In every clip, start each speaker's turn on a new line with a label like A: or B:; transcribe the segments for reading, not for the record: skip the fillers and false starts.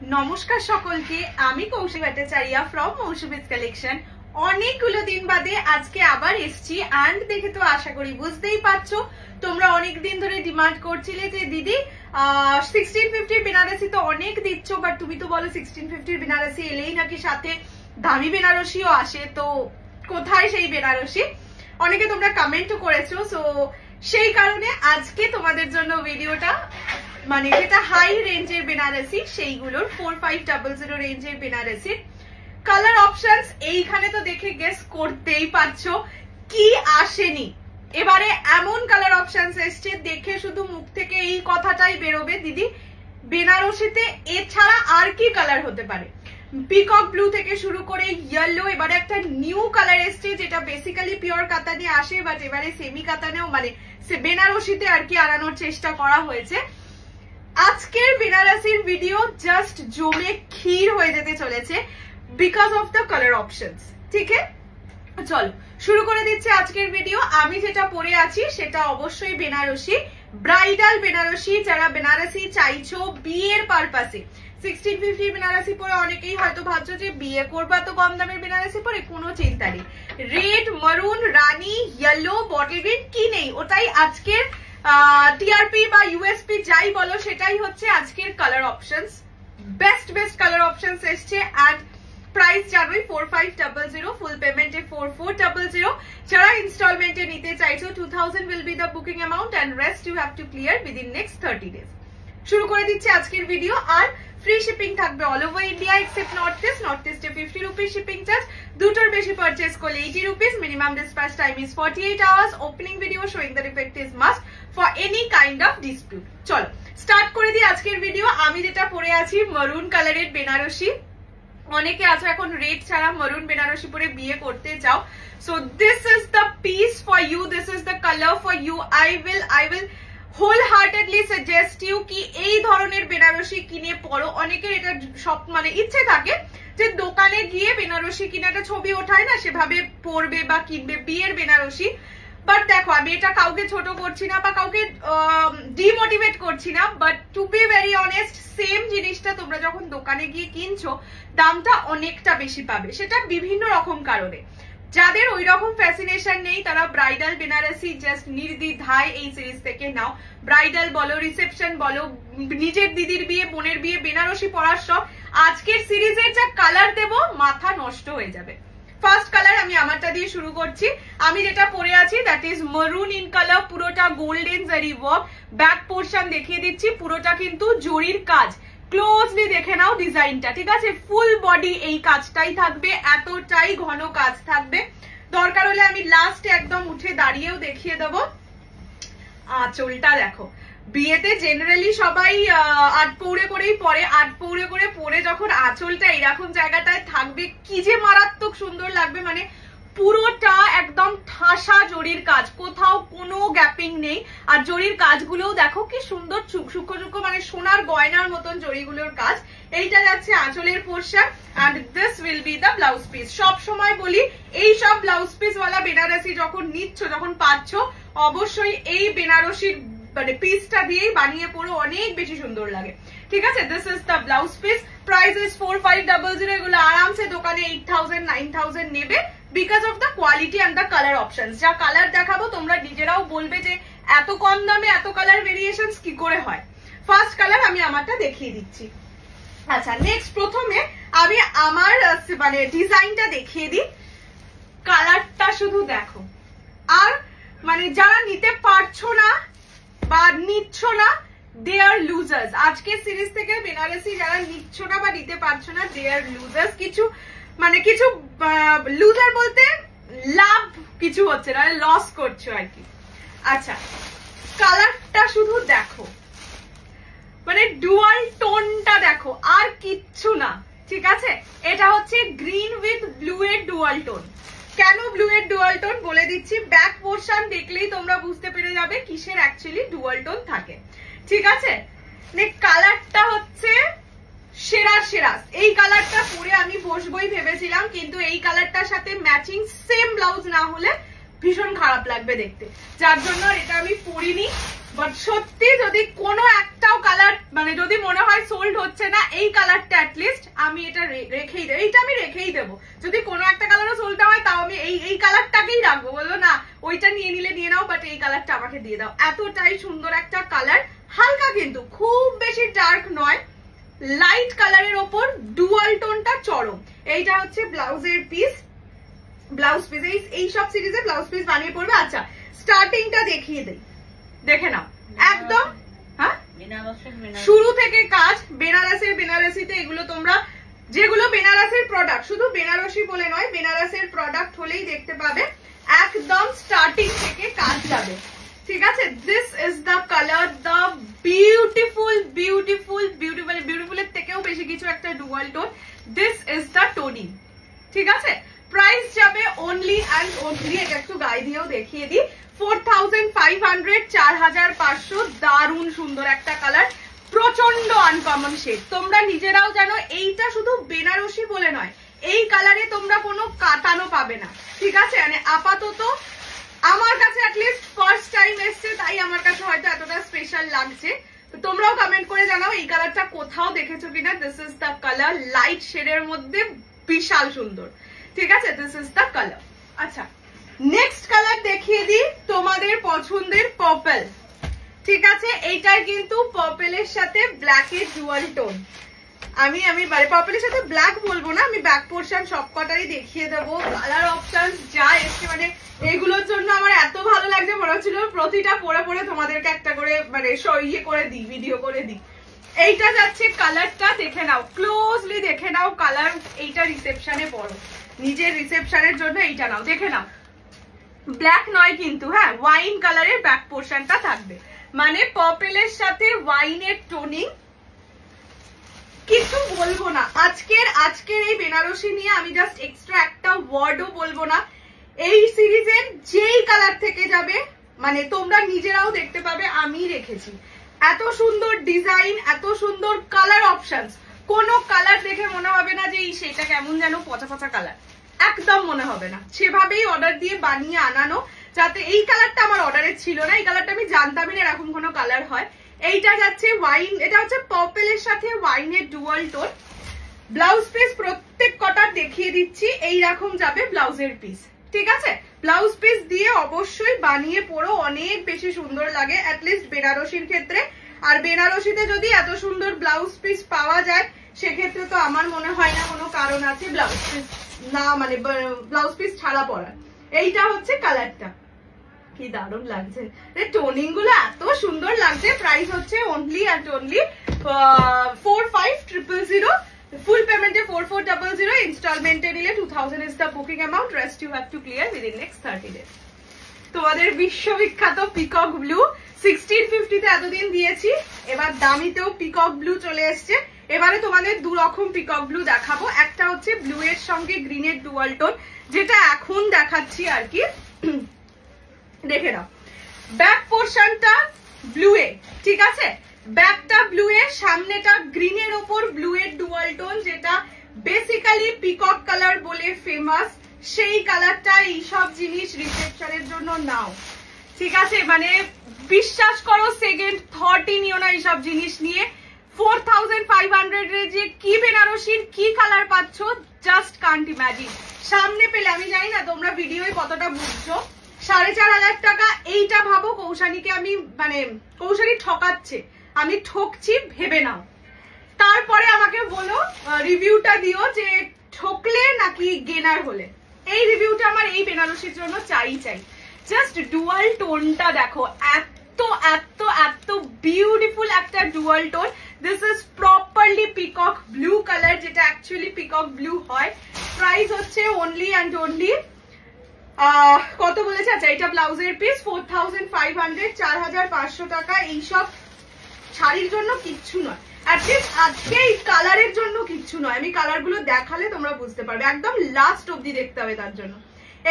A: নমস্কার সকলকে, আমি কৌশিকী ভট্টাচার্য ফ্রম মৌসুমীজ কালেকশন। অনেকগুলো দিন বাদে আজকে আবার এসছি অ্যান্ড দেখে তো আশা করি বুঝতেই পারছো তোমরা অনেকদিন ধরে ডিমান্ড করছিলে যে দিদি 1650 বেনারসি তো অনেক দিচ্ছ, বাট তুমি তো বলো 1650 বেনারসি এলেই নাকি সাথে দামি বেনারসিও আসে, তো কোথায় সেই বেনারসি? অনেকে তোমরা কমেন্টও করেছো, সো সেই কারণে আজকে তোমাদের জন্য ভিডিওটা, মানে যেটা হাই রেঞ্জের বেনারসি সেইগুলোর 4500 রেঞ্জের বেনারসির কালার অপশনস এইখানে তো দেখে গেস করতেই পারছো কি আসেনি। এবারে এমন কালার অপশনস এসছে দেখে শুধু মুখ থেকে এই কথাটাই বেরোবে, দিদি বেনারসিতে এছাড়া আর কি কালার হতে পারে। পিকক ব্লু থেকে শুরু করে ইয়েলো, এবারে একটা নিউ কালার এসছে যেটা বেসিক্যালি পিওর কাতানে আসে, বাট এবারে সেমি কাতানেও মানে বেনারসিতে আর কি আনানোর চেষ্টা করা হয়েছে। আজকের বেনারসির ভিডিও জাস্ট জমে ক্ষীর হয়ে যেতে চলেছে because of the colour options. ঠিক আছে, চলো শুরু করে দিচ্ছি আজকের ভিডিও। আমি যেটা পরে আছি সেটা অবশ্যই বেনারসি, ব্রাইডাল বেনারসি। যারা বেনারসি চাইছো বিয়ের পারপাসে, 1650 বেনারসি পরে অনেকেই হয়তো ভাবছো যে বিয়ে করবা তো কম দামের বেনারসি পরে, কোনো চিন্তা নেই। রেড, মারুন, রানী, ইয়েলো, বটল গ্রিন কি নেই, ওটাই আজকের টিআরপি বা ইউএসপি যাই বলো সেটাই হচ্ছে আজকের colour options. Best colour options এসছে অ্যান্ড প্রাইস জানোই 4500, ফুল পেমেন্টে 4400। যারা ইনস্টলমেন্টে নিতে চাইছো 2000 will be the booking amount and rest you have to clear within next 30 days। শুরু করে দিচ্ছি আজকের ভিডিও। আর ফ্রি শিপিং থাকবে all over India except north ইস্টে 50 রুপিস শিপিং চার্জ। দুটোর বেশি পারচেস করলে 80 rupees. Minimum dispatch time is 48 hours. Opening video showing the defect is must for any kind of dispute. চলো স্টার্ট করে দিই আজকের ভিডিও। আমি যেটা পরে আছি মারুন কালারের বেনারসি। অনেকে আছে এখন রেড ছাড়া মারুন বেনারসি পরে বিয়ে করতে চাও, so this is the piece for you, this is the colour for you. I will wholeheartedly suggest you কি এই ধরনের বেনারসি কিনে পরো। অনেকের এটা সব মানে ইচ্ছে থাকে যে দোকানে গিয়ে বেনারসি কিনে একটা ছবি ওঠায় না, সেভাবে পরবে বা কিনবে বিয়ের বেনারসি। বাট দেখো, আমি এটা কাউকে ছোট করছি না বা কাউকে ডিমোটিভেট করছি না, but to be very honest same জিনিসটা তোমরা যখন দোকানে গিয়ে কিনছো দামটা অনেকটা বেশি পাবে, সেটা বিভিন্ন রকম কারণে। যাদের ওই রকম ফ্যাসিনেশন নেই তারা ব্রাইডাল বেনারসি জাস্ট নির্দ্বিধায় এই সিরিজ থেকে নাও। ব্রাইডাল বলো, রিসেপশন বলো, নিজের দিদির বিয়ে, বোনের বিয়ে, বেনারসি পরার শখ। আজকের সিরিজের যা কালার দেবো মাথা নষ্ট হয়ে যাবে। ফার্স্ট কালার আমি আমারটা দিয়ে শুরু করছি। আমি যেটা পরে আছি দ্যাট ইজ মারুন ইন কালার, পুরোটা গোল্ডেন জারি ওয়ার্ক। ব্যাক পোর্শন দেখিয়ে দিচ্ছি, পুরোটা কিন্তু জরির কাজ। ক্লোজলি দেখে নাও ডিজাইনটা, ঠিক আছে? ফুল বডি এই কাজটাই থাকবে, এতটাই ঘন কাজ থাকবে। দরকার হলে আমি লাস্টে একদম উঠে দাঁড়িয়েও দেখিয়ে দেবো। আঁচলটা দেখো, বিয়েতে জেনারেলি সবাই আট পৌড়ে করেই পরে, আট পৌড়ে করে পরে যখন আঁচলটা এরকম জায়গাটায় থাকবে কি যে মারাত্মক সুন্দর লাগবে। মানে পুরোটা একদম ঠাসা জরির কাজ, কোথাও কোনো গ্যাপিং নেই। আর জরির কাজগুলোও দেখো কি সুন্দর সূক্ষ্ম মানে সোনার গয়নার মতন জরিগুলোর কাজ। এইটা যাচ্ছে আঁচলের portion and this will be the blouse piece. সব সময় বলি এই সব ব্লাউজ পিস ওয়ালা বেনারসি যখন নিচ্ছ, যখন পাচ্ছ, অবশ্যই এই বেনারসির মানে পিসটা দিয়েই বানিয়ে পড়ো, অনেক বেশি সুন্দর লাগে। ঠিক আছে, this is the blouse piece. Price is 4500। এগুলো আরামসে দোকানে 8000 9000 নেবে because of the quality and the colour option. যা কালার দেখাবো তোমরা নিজেরাও বলবে যে এত কম দামে এত কালার ভেরিয়েশন কি করে হয়। ফার্স্ট কালার আমি আমারটা দেখিয়ে দিচ্ছি। আচ্ছা, নেক্সট প্রথমে আমি আমার মানে ডিজাইনটা দেখিয়ে দিই। কালারটা শুধু দেখো। আর মানে যারা নিতে পারছো না বা নিচ্ছ না, দে আর লুজার্স। আজকের সিরিজ থেকে বেনারসি যারা নিচ্ছ না বা নিতে পারছো না, দে আর লুজার্স। কিছু মানে কিছু লুজার বলতে লাভ কিছু হচ্ছে না, লস করছো আর কি। আচ্ছা, কালারটা শুধু দেখো, মানে ডুয়াল টোনটা দেখো, আর কিচ্ছু না। ঠিক আছে, এটা হচ্ছে গ্রিন উইথ ব্লু এর ডুয়াল টোন। কেন ব্লু এর ডুয়াল টোন বলে দিচ্ছি, ব্যাক পোর্শন দেখলেই তোমরা বুঝতে পেরে যাবে কিসের অ্যাকচুয়ালি ডুয়াল টোন থাকে। ঠিক আছে, কালারটা হচ্ছে সেরা। এই কালারটা পরে আমি বসবই ভেবেছিলাম, কিন্তু এই কালারটার সাথে ম্যাচিং সেম ব্লাউজ না হলে ভীষণ খারাপ লাগবে দেখতে, যার জন্য এটা আমি পরিনি। বাট সত্যি যদি কোনো একটাও কালার মানে যদি মনে হয় সোল্ড হচ্ছে না, এই কালারটা অ্যাটলিস্ট আমি এটা রেখেই দেবো, এইটা আমি রেখেই দেবো। যদি কোনো একটা কালারও সোল্ড হয় তাও আমি এই কালারটাকেই রাখবো, বলবো না ওইটা নিয়ে নিলে নিয়ে নাও, বাট এই কালারটা আমাকে দিয়ে দাও। এতটাই সুন্দর একটা কালার, হালকা কিন্তু খুব বেশি ডার্ক নয়, লাইট কালারের ওপর ডুয়াল টোনটা চরম। এইটা হচ্ছে ব্লাউজের পিস, ব্লাউজ পিস এই সব সিরিজে ব্লাউজ পিস বানিয়ে পড়বে। আচ্ছা স্টার্টিংটা দেখিয়ে দেই, দেখে নাও একদম। হ্যাঁ শুরু থেকে কাজ, বেনারসিতে এগুলো তোমরা যেগুলো বেনারসের প্রোডাক্ট, শুধু বেনারসি বলে নয়, বেনারসের প্রোডাক্ট হলেই দেখতে পাবে একদম স্টার্টিং থেকে কাজ যাবে। ঠিক আছে, this is the colour, the beautiful beautiful beautiful বিউটিফুলের থেকেও বেশি কিছু একটা dual tone. This is the toning. ঠিক আছে, প্রাইস যাবে অনলি অ্যান্ড অনলি, এটা একটু গায়ে দিয়েও দেখিয়ে দিই, 4500, 4500। দারুণ সুন্দর একটা কালার, প্রচন্ড আনকমন শেড। তোমরা নিজেরাও জানো এইটা শুধু বেনারসি বলে নয়, এই কালারে তোমরা কোনো কাটানো পাবে না। ঠিক আছে, মানে আপাতত আমার কাছে অ্যাটলিস্ট ফার্স্ট টাইম এসছে, তাই আমার কাছে হয়তো এতটা স্পেশাল লাগছে। তো তোমরাও কমেন্ট করে জানাও এই কালারটা কোথাও দেখেছো কিনা। This is the colour, light শেডের মধ্যে বিশাল সুন্দর। ঠিক আছে, দিস ইজ দ্য কালার। আচ্ছা নেক্সট কালার দেখিয়ে দিই, তোমাদের পছন্দের পার্পল। ঠিক আছে, এইটার কিন্তু পার্পলের সাথে ব্ল্যাকের ডুয়াল টোন। আমি পার্পলের সাথে ব্ল্যাক বলবো না, আমি ব্যাক পোর্শন সবকটারই দেখিয়ে দেবো। কালার অপশন যা এসছে, মানে এগুলোর জন্য আমার এত ভালো লাগছে, মনে হচ্ছিল প্রতিটা পরে পরে তোমাদেরকে একটা করে মানে ইয়ে করে দিই, ভিডিও করে দিই। এইটা যাচ্ছে কালারটা, দেখে নাও ক্লোজলি, দেখে নাও কালার। এইটা রিসেপশনে পরো, নিজের রিসেপশনের জন্য এইটা নাও, দেখে নাও। ব্ল্যাক নয় কিন্তু, হ্যাঁ ওয়াইন কালারের ব্যাক পোর্শনটা থাকবে, মানে পার্পলের সাথে ওয়াইনের টোনিং। কিছু বলবো না আজকের এই বেনারসি নিয়ে, আমি জাস্ট এক্সট্রা একটা ওয়ার্ডও বলবো না। এই সিরিজের যেই কালার থেকে যাবে, মানে তোমরা নিজেরাও দেখতে পাবে আমি রেখেছি এত সুন্দর ডিজাইন, এত সুন্দর কালার অপশনস। কোনো কালার দেখে মনে হবে না যে সেটা কেমন যেন পচা পচা কালার, একদম মনে হবে না। সেভাবেই অর্ডার দিয়ে বানিয়ে আনানো, যাতে এই কালারটা আমার অর্ডারে ছিল না, এই কালারটা আমি জানতামই না এরকম কোনো কালার হয়। এইটা যাচ্ছে ওয়াইন, এটা হচ্ছে পার্পলের সাথে ওয়াইনের ডুয়াল টোন। ব্লাউজ পিস প্রত্যেক কটা দেখিয়ে দিচ্ছি, এইরকম যাবে ব্লাউজের পিস। ঠিক আছে, ব্লাউজ পিস দিয়ে অবশ্যই বানিয়ে পড়ো, অনেক বেশি সুন্দর লাগে অ্যাটলিস্ট বেনারসির ক্ষেত্রে। আর বেনারসিতে যদি এত সুন্দর ব্লাউজ পিস পাওয়া যায়, সেক্ষেত্রে তো আমার মনে হয় না কোনো কারণ আছে ব্লাউজ পিস না, মানে ব্লাউজ পিস ছাড়া পরার। এইটা হচ্ছে কালারটা, কি দারুণ লাগছে, টোনিং গুলো এত সুন্দর লাগছে। প্রাইস হচ্ছে অনলি অ্যান্ড অনলি 4500, ফুল পেমেন্টে 4400, ইনস্টলমেন্টে নিলে 2000 is the booking amount, rest you have to clear within next 30 days. তোমাদের বিশ্ববিখ্যাত পিকক ব্লু 1650 তে এতদিন দিয়েছি, এবার দামিতেও পিকক ব্লু চলে এসছে। এবারে তোমাদের দু রকম পিকক ব্লু দেখাবো, একটা হচ্ছে ব্লু এর সঙ্গে গ্রিনের ডুয়াল টোন, যেটা এখন দেখাচ্ছি আর কি। দেখে নাও ব্যাক পোর্শনটা ব্লু এ, ঠিক আছে, ব্যাকটা ব্লু এর, সামনেটা গ্রিনের ওপর ব্লু এর ডুয়াল টোন, যেটা বেসিক্যালি পিকক কালার বলে ফেমাস। সেই কালারটা এইসব জিনিস রিসেপশনের জন্য নাও। ঠিক আছে, মানে বিশ্বাস করো সেকেন্ড থটই নিও না এইসব জিনিস নিয়ে। 4500 এর যে কি বেনারসির কি কালার পাচ্ছ, জাস্ট কান্ট ইমাজিন। সামনে পেলে আমি জানি না তোমরা ভিডিওয় কতটা বুঝছো, 4500 টাকা। এইটা ভাবো কৌশানীকে আমি, মানে কৌশানী ঠকাচ্ছে, আমি ঠকছি ভেবে নাও। তারপরে আমাকে বলো, রিভিউটা দিও যে ঠকলে নাকি গেনার হলে। এই রিভিউটা আমার এই বেনারসির জন্য চাই। জাস্ট ডুয়াল টোনটা দেখো, এত এত এত বিউটিফুল একটা dual tone. This is properly peacock blue colour, যেটা অ্যাকচুয়ালি পিকক ব্লু হয়। প্রাইস হচ্ছে অনলি অ্যান্ড অনলি কত বলেছে, আচ্ছা এটা ব্লাউজের পিস 4500, 4500 টাকা। এইসব শাড়ির জন্য কিচ্ছু নয়, অ্যাটলিস্ট আজকে এই কালারের জন্য কিচ্ছু নয়। আমি কালারগুলো দেখালে তোমরা বুঝতে পারবে, একদম লাস্ট অব্দি দেখতে হবে তার জন্য।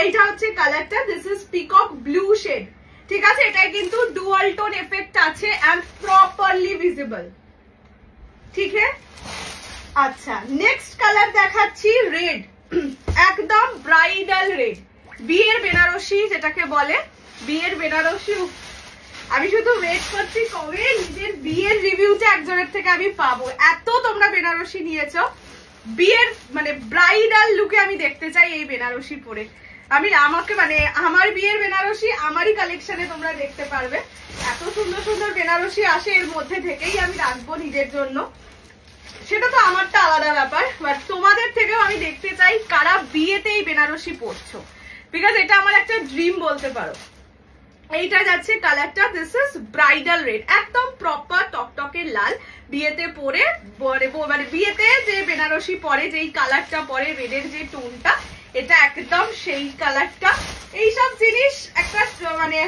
A: এইটা হচ্ছে কালারটা, this is peacock blue shade. ঠিক আছে, এটাই কিন্তু ডুয়াল টোন এফেক্ট আছে এন্ড প্রপারলি ভিজিবল। ঠিক আছে, আচ্ছা নেক্সট কালার দেখাচ্ছি রেড, একদম ব্রাইডাল রেড। বিয়ের বেনারসি যেটাকে বলে, বিয়ের বেনারসি। আমি শুধু ওয়েট করছি কবে নিজের বিয়ের রিভিউটা একজনের থেকে আমি পাবো। এত তোমরা বেনারসি নিয়েছো, বিয়ের মানে ব্রাইডাল লুকে আমি দেখতে চাই এই বেনারসি পরে। আমাকে মানে আমার বিয়ের বেনারসি আমারই কালেকশনে তোমরা দেখতে পারবে। এত সুন্দর সুন্দর বেনারসি আসে, এর মধ্যে থেকেই আমি রাখবো নিজের জন্য। সেটা তো আমারটা আলাদা ব্যাপার, বাট তোমাদের থেকেও আমি দেখতে চাই কারা বিয়েতে এই বেনারসি পরছো, বিকজ এটা আমার একটা ড্রিম বলতে পারো। এইটা যাচ্ছে কালারটা, দিস ইজ ব্রাইডাল রেড, একদম প্রপার টকটকের লাল। বিয়েতে পরে মানে বিয়েতে যে বেনারসি পরে যেই কালারটা পরে, রেডের যে টোনটা, এটা একদম সেই কালারটা। এইসব জিনিস একটা মানে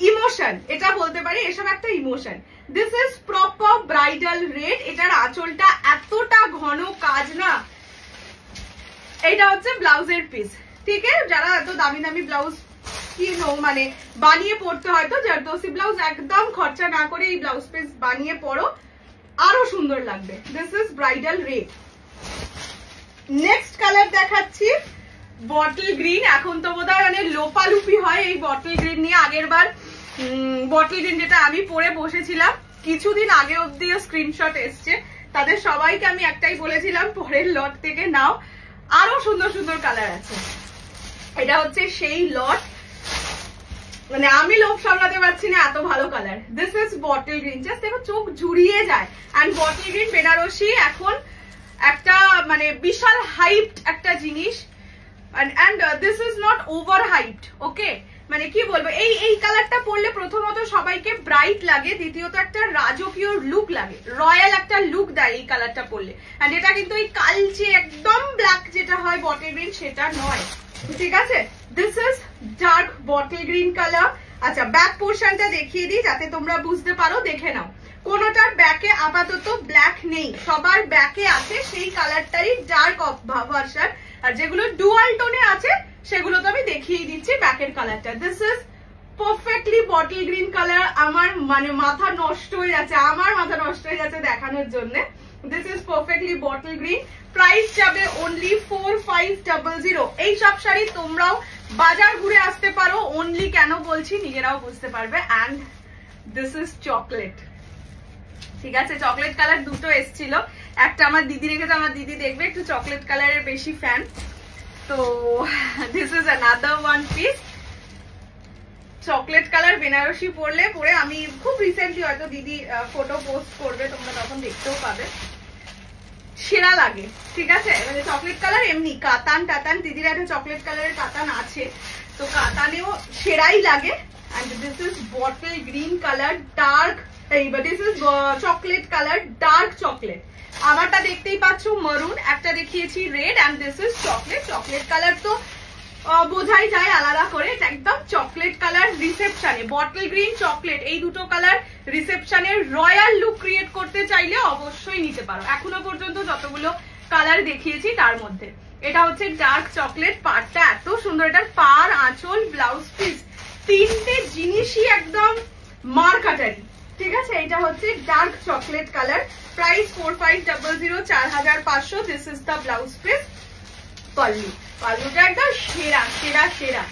A: ইমোশন, এটা বলতে পারি, এসব একটা emotion. This is proper bridal red. এটার আঁচলটা এতটা ঘন কাজ না। এইটা হচ্ছে ব্লাউজের পিস, ঠিক আছে? যারা এত দামি দামি ব্লাউজ কিনো মানে বানিয়ে পড়তে হয়তো, জারদোসি ব্লাউজ একদম খরচা না করে এই ব্লাউজ পিস বানিয়ে পড়ো, আরো সুন্দর লাগবে। This is bridal red. Next colour দেখাচ্ছি বটল গ্রিন। এখন তো বোধহয় মানে লোপালুপি হয় এই বটল গ্রিন নিয়ে। আগের বার বটল গ্রিন যেটা আমি পরে বসেছিলাম, কিছুদিন আগে অব্দি স্ক্রিনশট এসছে, তাদের সবাইকে আমি একটাই বলেছিলাম পরের লট থেকে নাও, আরো সুন্দর সুন্দর কালার আছে। এটা হচ্ছে সেই লট, মানে আমি লোভ সামলাতে পারছি না, এত ভালো colour. This is bottle green, just দেখো চোখ জুড়িয়ে যায়। অ্যান্ড বটল গ্রিন বেনারসি এখন একটা মানে বিশাল হাইপড একটা জিনিস। and this is not over hyped, okay? মানে কি বলবো, এই কালারটা পরলে প্রথমত সবাইকে ব্রাইট লাগে, দ্বিতীয়ত একটা রাজকীয় লুক লাগে, রয়্যাল একটা লুক দেয় এই কালারটা পরলে। এন্ড এটা কিন্তু এই কালচে একদম ব্ল্যাক যেটা হয় বটল গ্রিন, সেটা নয়, ঠিক আছে? This is dark bottle green colour. আচ্ছা, ব্যাক পোর্শনটা দেখিয়ে দিই যাতে তোমরা বুঝতে পারো, দেখে নাও। কোনোটার ব্যাকে আপাতত ব্ল্যাক নেই, সবার ব্যাকে আছে সেই কালারটারই ডার্ক ভার্সন। আর যেগুলো ডুয়াল টোনে আছে সেগুলো তো আমি দেখিয়ে দিচ্ছি ব্যাকের কালারটা। This is perfectly bottle green colour. আমার মানে মাথা নষ্ট হয়ে যাচ্ছে, আমার মাথা নষ্ট হয়ে যাচ্ছে দেখানোর জন্য। This is perfectly bottle green. Price যাবে অনলি 4500। এই সব শাড়ি তোমরাও বাজার ঘুরে আসতে পারো, অনলি কেন বলছি নিজেরাও বুঝতে পারবে। অ্যান্ড দিস ইজ চকলেট, ঠিক আছে? চকলেট কালার দুটো এসছিল, একটা আমার দিদি রেখেছে, আমার দিদি দেখবে একটু চকলেট কালারের বেশি ফ্যান, তো this is another one piece. Chocolate colour Banarasi পরে আমি খুব রিসেন্টলি হয়তো দিদি ফটো পোস্ট করবে, তোমরা তখন দেখতেও পাবে, সেরা লাগে, ঠিক আছে? মানে চকলেট কালার এমনি কাতান টাতান, দিদির একটা চকলেট কালারের কাতান আছে, তো কাতানেও সেরাই লাগে। And this is bottle green colour dark, this is chocolate colour dark chocolate. আমারটা দেখতেই পাচ্ছ মারুন, একটা দেখিয়েছি red, and this is chocolate. Chocolate colour তো বোঝাই যায় আলাদা করে, একদম চকলেট কালার রিসেপশনে। বটল গ্রিন চকলেট এই দুটো কালার রিসেপশনের রয়্যাল লুক ক্রিয়েট করতে চাইলে অবশ্যই নিতে পারো। এখনো পর্যন্ত যতগুলো কালার দেখিয়েছি তার মধ্যে এটা হচ্ছে ডার্ক চকলেট। পাড়টা এত সুন্দর, এটার পাড়, আঁচল, ব্লাউজ পিস তিনটে জিনিসই একদম মার্কাটারি, ঠিক আছে? এটা হচ্ছে dark chocolate colour. Price 4500, 4500। This is the blouse piece. Pallu, পাল্লুটা একদম সেরা সেরা সেরা,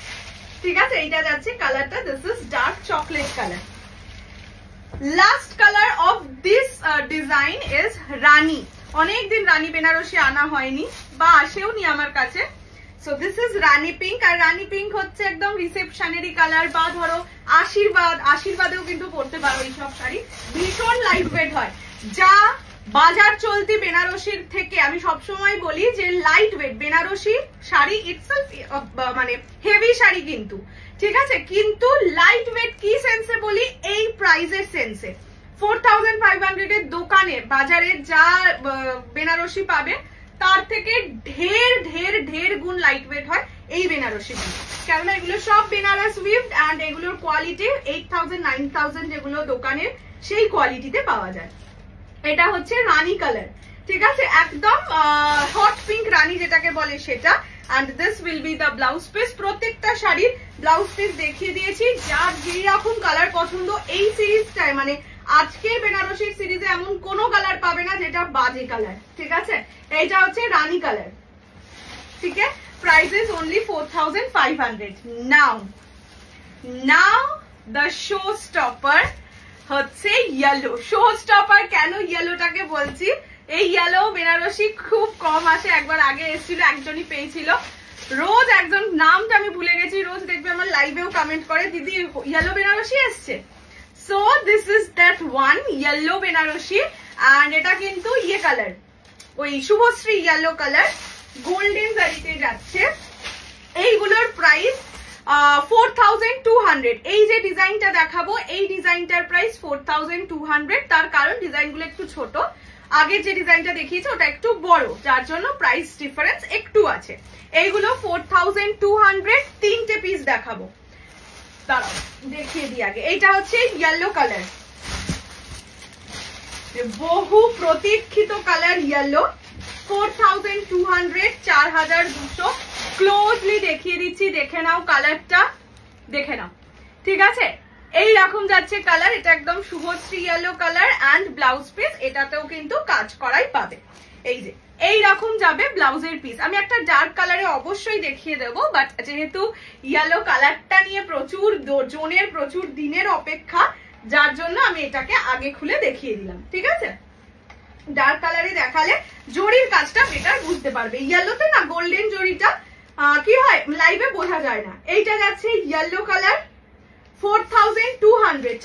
A: ঠিক আছে? এইটা যাচ্ছে কালারটা, this is dark chocolate colour. Last colour of this design is Rani. অনেকদিন রানী বেনারসি আনা হয়নি বা আসেও নি আমার কাছে। So this is rani pink. আর রানী পিঙ্ক হচ্ছে একদম রিসেপশনেরই কালার, বা ধরো আশীর্বাদেও কিন্তু পরতে পারো এইসব শাড়ি। ভীষণ লাইট ওয়েট হয়, যা বাজার চলতি বেনারসির থেকে আমি সবসময় বলি যে light weight Banarasi sari itself মানে হেভি শাড়ি কিন্তু, ঠিক আছে? কিন্তু লাইট ওয়েট কি সেন্সে বলি, এই প্রাইসের সেন্সে। 4500 এর দোকানে বাজারে যা বেনারসি পাবে তার থেকে ঢের ঢের ঢের গুণ লাইট ওয়েট হয় এই বেনারসি, কেননা এগুলো সব বেনারস উইভড অ্যান্ড এগুলোর কোয়ালিটি 8000 9000 যেগুলো দোকানের সেই কোয়ালিটিতে পাওয়া যায়। এটা হচ্ছে রানী কালার, ঠিক আছে? একদম হট পিঙ্ক রানী যেটাকে বলে সেটা। and this will be the blouse piece. প্রত্যেকটা শাড়ির ব্লাউজ পিস দেখিয়ে দিয়েছি। যার যেরকম কালার পছন্দ এই সিরিজটায়, মানে আজকের বেনারসির সিরিজে এমন কোনো কালার পাবে না যেটা বাজে কালার, ঠিক আছে? এইটা হচ্ছে রানী কালার। ठीक है, price is only 4500। Now the showstopper হচ্ছে ইয়েলো। শো স্টপার কেন ইয়েলোটাকে বলছি, এই ইয়েলো বেনারসি খুব কম আসে, একবার আগে এসেছিল, একজনই পেয়েছিল। রোজ একজন, নামটা আমি ভুলে গেছি, রোজ দেখবে আমার লাইভেও কমেন্ট করে দিদি ইয়েলো বেনারসি এসছে। So this is that one yellow Banarasi, and এটা কিন্তু ইয়ে কালার, ওই শুভশ্রী ইয়েলো কালার, গোল্ডেন জারিতে যাচ্ছে। এইগুলোর প্রাইস 4200। এই যে ডিজাইনটা দেখাবো, এই ডিজাইনটার প্রাইস 4200, তার কারণ ডিজাইনগুলো একটু ছোট, আগে যে ডিজাইনটা দেখিয়েছে ওটা একটু বড়, যার জন্য প্রাইস ডিফারেন্স একটু আছে। এইগুলো 4200, 3টে পিস দেখাবো, দাঁড়াও দেখিয়ে দিই আগে। এইটা হচ্ছে ইয়েলো কালার, বহু প্রতীক্ষিত কালার ইয়েলো, 4200, 4200। ক্লোজলি দেখিয়ে দিচ্ছি, দেখে নাও কালারটা, দেখে নাও, ঠিক আছে। এইরকম যাচ্ছে কালার, এটা একদম Subhashree yellow colour, and blouse piece এটাতেও কিন্তু কাজ করাই পাবে। এই যে এইরকম যাবে ব্লাউজের পিস। আমি একটা ডার্ক কালারে অবশ্যই দেখিয়ে দেবো, বাট যেহেতু ইয়েলো কালারটা নিয়ে প্রচুর জনের, প্রচুর দিনের অপেক্ষা, যার জন্য আমি এটাকে আগে খুলে দেখিয়ে দিলাম, ঠিক আছে। ডার্ক কালারে দেখালে জরির কাজটা বেটার বুঝতে পারবে। ইয়েলোতে না গোল্ডেন জরিটা কি হয় লাইভে বোঝা যায় না। এইটা যাচ্ছে ইয়েলো কালার, 4200,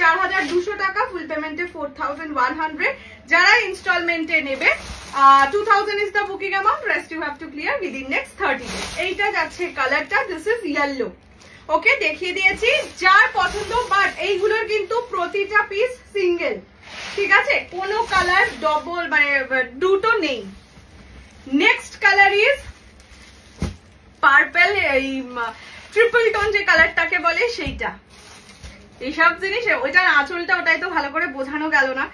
A: 4200 টাকা, ফুল পেমেন্টে 4100। যারা ইনস্টলমেন্টে নেবে 2000 is the booking amount, rest you have to clear within next 30 days. এইটা যাচ্ছে কালারটা, দিস ইজ ইয়েলো। ওকে, দেখিয়ে দিয়েছি, যার পছন্দ, বাট এইগুলোর কিন্তু প্রতিটা পিস সিঙ্গেল, ঠিক আছে, কোনো কালার ডবল মানে দুটো নেই। নেক্সট কালার ইজ পার্পল, এই ট্রিপল টোন যে কালারটাকে বলে সেইটা। এইসব জিনিস, ওইটার আঁচলটা ওটাই তো ভালো করে বোঝানো গেল না।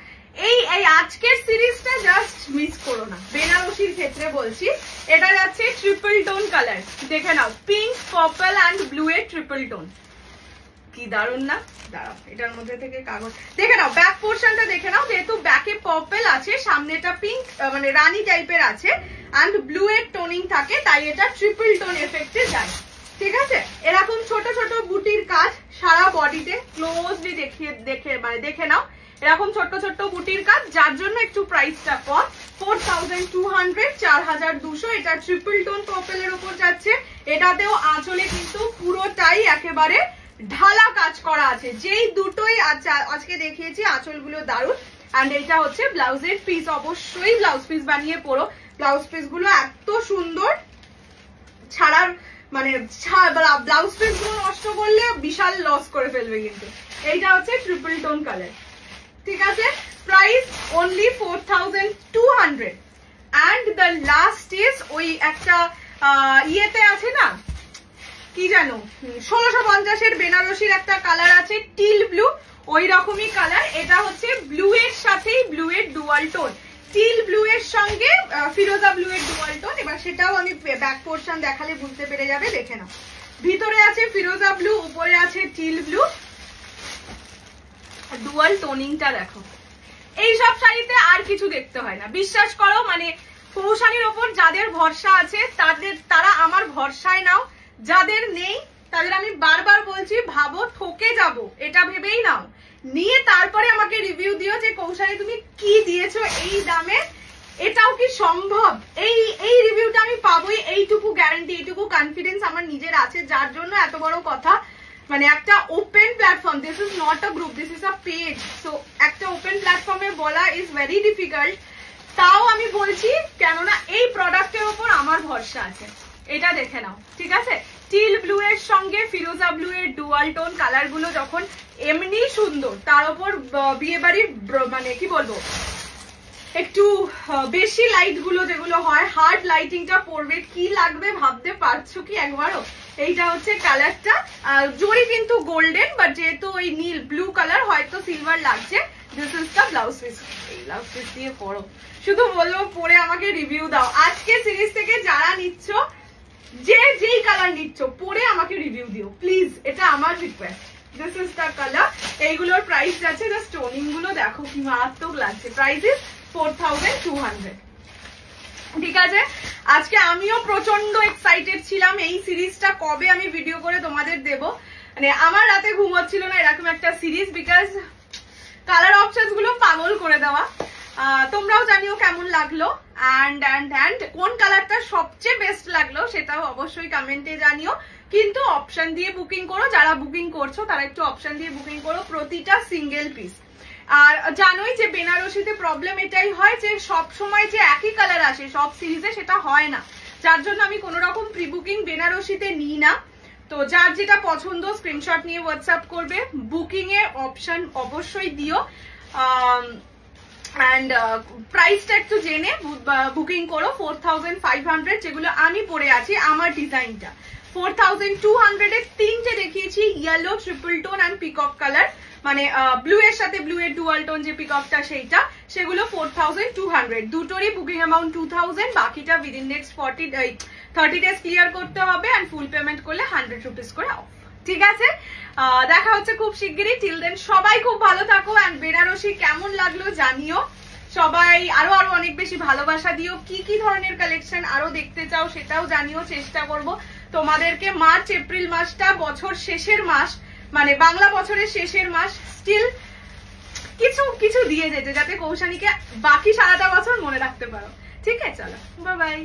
A: এই আজকের সিরিজটা জাস্ট মিস করো না, বেনারসির ক্ষেত্রে বলছি। এটা যাচ্ছে ট্রিপল টোন কালার, দেখে নাও, পিঙ্ক, পার্পল এন্ড ব্লু এর ট্রিপল টোন, কি দারুন না। দাঁড়াও এটার মধ্যে থেকে কাগজ দেখে নাও, ব্যাক পোর্শনটা দেখে নাও, যেহেতু ব্যাকে পার্পল আছে, সামনেটা পিঙ্ক মানে রানী টাইপের আছে, এন্ড ব্লু এর টোনিং থাকে, তাই এটা ট্রিপল টোন এফেক্টে যায়, ঠিক আছে। এরকম ছোট ছোট বুটির কাজ সারা বডিতে, ক্লোজলি দেখে নাও, এরকম ছোট ছোট বুটির কাজ, যার জন্য একটু প্রাইসটা কম, 4200, 4200। এটা ট্রিপল টোন পার্পলের উপর যাচ্ছে। এটাতেও আঁচলে কিন্তু পুরোটাই একেবারে ঢালা কাজ করা আছে, যেই দুটোই আজকে দেখিয়েছি, আঁচলগুলো দারুণ। এন্ড এইটা হচ্ছে ব্লাউজের পিস, অবশ্যই ব্লাউজ পিস বানিয়ে পরো, ব্লাউজ পিস গুলো এত সুন্দর, ছাড়ার মানে ব্লাউজ পিস গুলো নষ্ট করলে বিশাল লস করে ফেলবে কিন্তু। এইটা হচ্ছে ট্রিপল টোন কালার, ঠিক আছে, price only 4200। And the last is ওই একটা ইয়েতে আছে না, কি জানো, 1650 বেনারসির একটা কালার আছে টিল ব্লু, ওই রকমই কালার। এটা হচ্ছে ব্লু এর সাথেই ব্লু এর ডুয়াল টোন, টিল ব্লু এর সঙ্গে ফিরোজা ব্লু এর ডুয়াল টোন। এবার সেটাও আমি ব্যাক পোর্শন দেখালে বুঝতে পেরে যাবে, দেখে নাও। ভিতরে আছে ফিরোজা ব্লু, উপরে আছে টিল ব্লু, ডুয়াল টোনিংটা দেখো। এইসব শাড়িতে আর কিছু দেখতে হয় না, বিশ্বাস করো, মানে কৌশানির ওপর যাদের ভরসা আছে তারা আমার ভরসায় নাও, যাদের নেই তাদের আমি বারবার বলছি ভাবো ঠকে যাব, এটা ভেবেই নাও, নিয়ে তারপরে আমাকে রিভিউ দিও যে কৌশানি তুমি কি দিয়েছো এই দামে, এটাও কি সম্ভব। এই রিভিউটা আমি পাবোই, এইটুকু গ্যারান্টি, এইটুকু কনফিডেন্স আমার নিজের আছে, যার জন্য এত বড় কথা, মানে একটা open platform, this is not a group, this is a page, so একটা ওপেন প্ল্যাটফর্মে বলা ইজ ভেরি ডিফিকাল্ট। তাও আমি বলছি, কেননা এই প্রোডাক্টের উপর আমার ভরসা আছে। এটা দেখে নাও, ঠিক আছে, টিল ব্লু এর সঙ্গে ফিরোজা ব্লু এর ডুয়াল টোন কালার গুলো যখন এমনি সুন্দর, তার উপর বিয়ে বাড়ির মানে কি বলবো, একটু বেশি লাইট গুলো যেগুলো হয়, হার্ড লাইটিংটা পড়বে, কি লাগবে ভাবতে পারছো কি একবারও। এইটা হচ্ছে কালারটা, জরি কিন্তু গোল্ডেন, বাট যেহেতু ওই নীল ব্লু কালার, হয়তো সিলভার লাগছে। This is the blouse piece. এই ব্লাউজ পিস দিয়ে পরো, শুধু বলবো পরে আমাকে রিভিউ দাও। আজকে সিরিজ থেকে যারা নিচ্ছ, যেই কালার নিচ্ছ, পরে আমাকে রিভিউ দিও প্লিজ, এটা আমার request. This is the colour. এইগুলোর প্রাইস আছে, জাস্ট টোনিং গুলো দেখো কি মারাত্মক লাগছে। Price is 4200। ঠিক আছে, আজকে আমিও প্রচন্ড এক্সাইটেড ছিলাম এই সিরিজটা কবে আমি ভিডিও করে তোমাদের দেব। মানে আমার রাতে ঘুম হচ্ছিল না এরকম একটা সিরিজ, বিকজ কালার অপশনস গুলো পাগল করে দেওয়া। তোমরাও জানিও কেমন লাগলো, অ্যান্ড কোন কালারটা সবচেয়ে বেস্ট লাগলো সেটাও অবশ্যই কমেন্টে জানিও। কিন্তু অপশন দিয়ে বুকিং করো, যারা বুকিং করছো তারা একটু অপশন দিয়ে বুকিং করো, প্রতিটা সিঙ্গেল পিস। আর জানোই যে বেনারসিতে প্রবলেম এটাই হয় যে সব সময় যে একই কালার আসে সব সিরিজে, সেটা হয় না, যার জন্য আমি কোনো রকম প্রি বুকিং বেনারসিতে নিই না। তো যার যেটা পছন্দ স্ক্রিনশট নিয়ে হোয়াটসঅ্যাপ করবে, বুকিং এ অপশন অবশ্যই দিও, অ্যান্ড প্রাইসটা একটু জেনে বুকিং করো। 4500 যেগুলো আমি পরে আছি, আমার ডিজাইনটা 4200 এর তিনটে দেখিয়েছি, yellow, triple tone and peacock colour, মানে ব্লু এর সাথে ব্লু এর ডুয়াল টোন যে পিককটা সেইটা, সেগুলো 4200। দুটোরই বুকিং অ্যামাউন্ট 2000, বাকিটা উইদিন নেক্সট 30 ডেজ ক্লিয়ার করতে হবে, অ্যান্ড ফুল পেমেন্ট করলে 100 রুপিস করে অফ। ঠিক আছে, দেখা হচ্ছে খুব শিগগিরই। টিল দেন সবাই খুব ভালো থাকো, অ্যান্ড বেনারসি কেমন লাগলো জানিও। সবাই আরো অনেক বেশি ভালোবাসা দিও। কি কি ধরনের কালেকশন আরো দেখতে চাও সেটাও জানিও, চেষ্টা করব তোমাদেরকে। মার্চ এপ্রিল মাসটা বছর শেষের মাস, মানে বাংলা বছরের শেষের মাস, স্টিল কিছু কিছু দিয়ে যেতে, যাতে কৌশানীকে বাকি সারাটা বছর মনে রাখতে পারো। ঠিক আছে, চলো বাই বাই।